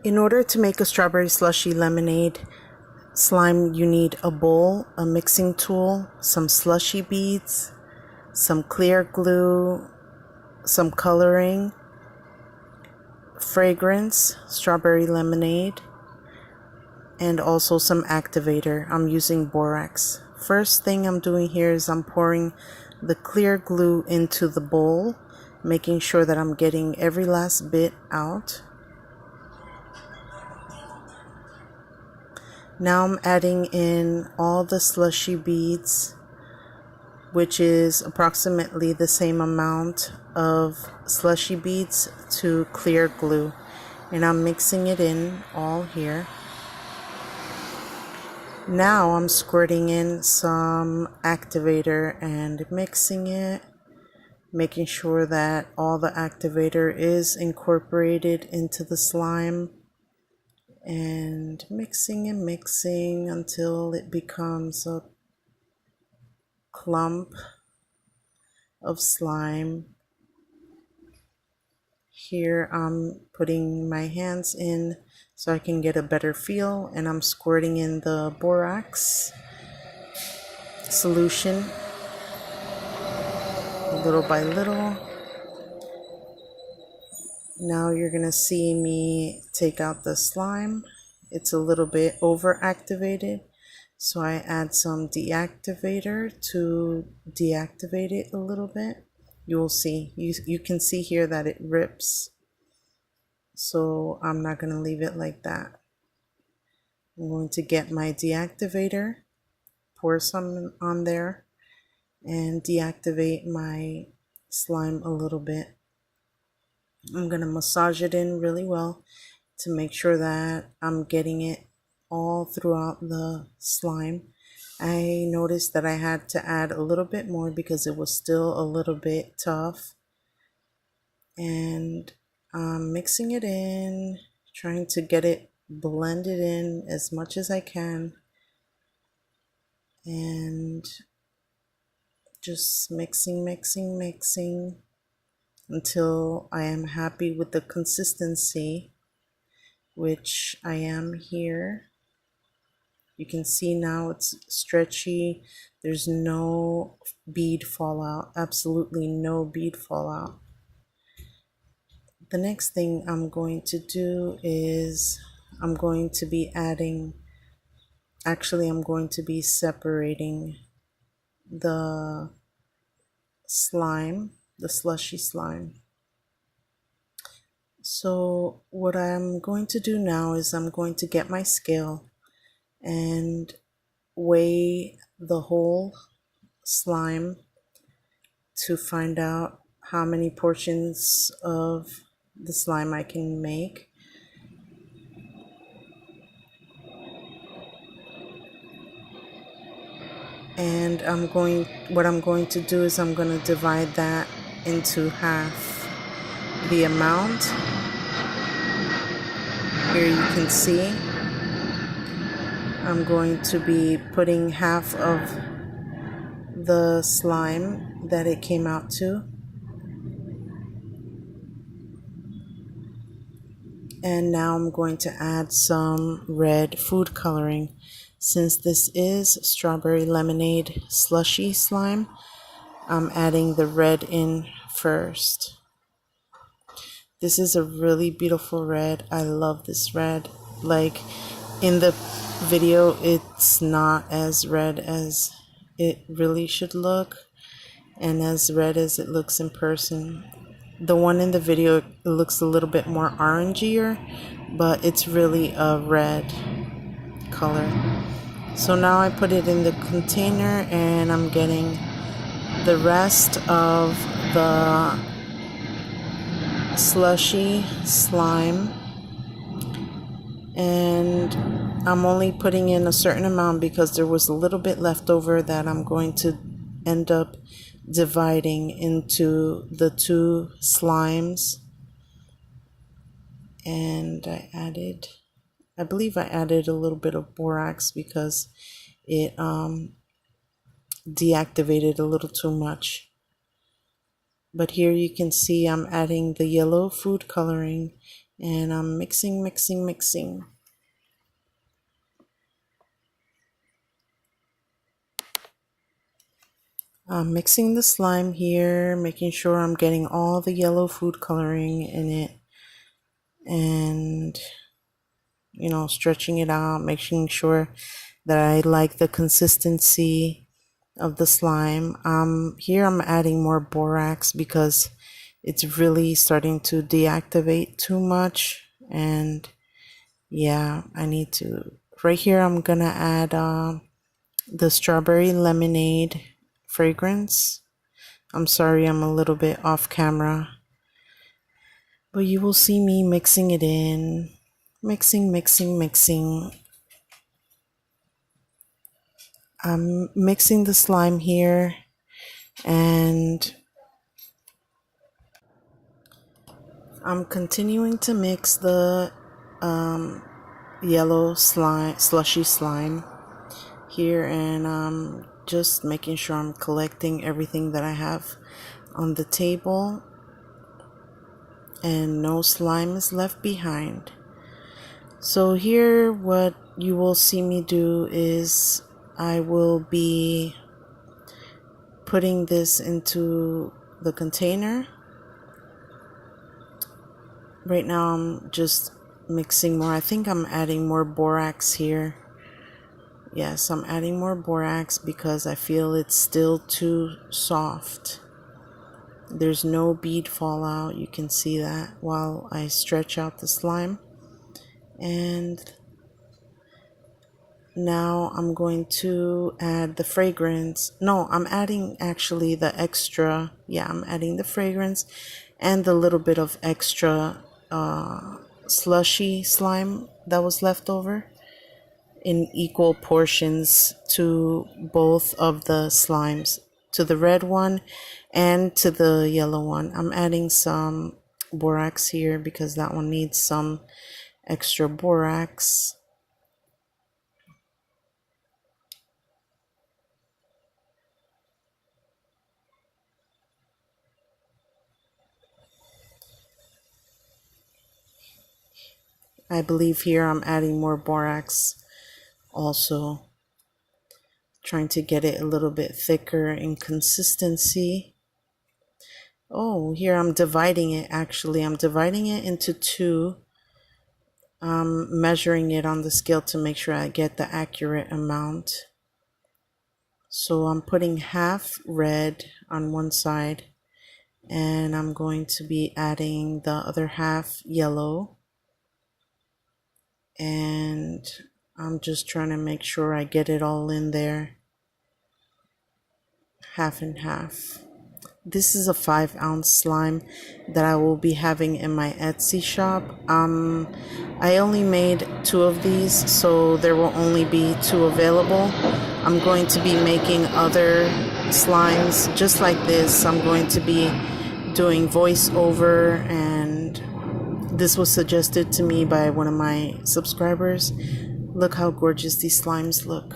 In order to make a strawberry slushy lemonade slime, you need a bowl, a mixing tool, some slushy beads, some clear glue, some coloring, fragrance, strawberry lemonade, and also some activator. I'm using borax. First thing I'm doing here is I'm pouring the clear glue into the bowl, making sure that I'm getting every last bit out. Now I'm adding in all the slushy beads, which is approximately the same amount of slushy beads to clear glue. And I'm mixing it in all here. Now I'm squirting in some activator and mixing it, making sure that all the activator is incorporated into the slime, and mixing and mixing until it becomes a clump of slime. Here I'm putting my hands in so I can get a better feel, and I'm squirting in the borax solution little by little. Now you're gonna see me take out the slime. It's a little bit over activated, so I add some deactivator to deactivate it a little bit. You'll see, you can see here that it rips, so I'm not gonna leave it like that. I'm going to get my deactivator, pour some on there, and deactivate my slime a little bit. I'm going to massage it in really well to make sure that I'm getting it all throughout the slime. I noticed that I had to add a little bit more because it was still a little bit tough. And I'm mixing it in, trying to get it blended in as much as I can. And just mixing until I am happy with the consistency, which I am here. You can see now it's stretchy. There's no bead fallout, absolutely no bead fallout. The next thing I'm going to do is I'm going to be separating the slime, the slushy slime. So what I'm going to do now is I'm going to get my scale and weigh the whole slime to find out how many portions of the slime I can make. And what I'm going to do is I'm going to divide that into half the amount. Here you can see I'm going to be putting half of the slime that it came out to, and now I'm going to add some red food coloring. Since this is strawberry lemonade slushy slime, I'm adding the red in first. This is a really beautiful red. I love this red. Like in the video, it's not as red as it really should look, and as red as it looks in person. The one in the video, it looks a little bit more orangier, but it's really a red color. So now I put it in the container, and I'm getting the rest of the slushy slime, and I'm only putting in a certain amount because there was a little bit left over that I'm going to end up dividing into the two slimes. And I believe I added a little bit of borax because it deactivated a little too much. But here you can see I'm adding the yellow food coloring And I'm mixing, mixing, mixing. I'm mixing the slime here, making sure I'm getting all the yellow food coloring in it, and stretching it out, making sure that I like the consistency of the slime. Here I'm adding more borax because it's really starting to deactivate too much, and yeah, I need to. Right here I'm gonna add the strawberry lemonade fragrance. I'm sorry I'm a little bit off camera, but you will see me mixing it in. Mixing, mixing, mixing. I'm mixing the slime here, and I'm continuing to mix the yellow slime, slushy slime here, and just making sure I'm collecting everything that I have on the table and no slime is left behind. So here what you will see me do is I will be putting this into the container. Right now I'm just mixing more. I think I'm adding more borax here. Yes, I'm adding more borax because I feel it's still too soft. There's no bead fallout. You can see that while I stretch out the slime. And now I'm going to add the fragrance. No, I'm adding actually the extra. Yeah, I'm adding the fragrance and the little bit of extra slushy slime that was left over in equal portions to both of the slimes, to the red one and to the yellow one. I'm adding some borax here because that one needs some extra borax. I believe here I'm adding more borax also, trying to get it a little bit thicker in consistency. Oh, here I'm dividing it actually. I'm dividing it into two. I'm measuring it on the scale to make sure I get the accurate amount. So I'm putting half red on one side and I'm going to be adding the other half yellow. And I'm just trying to make sure I get it all in there, half and half. This is a 5-ounce slime that I will be having in my Etsy shop. I only made 2 of these, so there will only be 2 available. I'm going to be making other slimes just like this. I'm going to be doing voiceover, and this was suggested to me by one of my subscribers. Look how gorgeous these slimes look.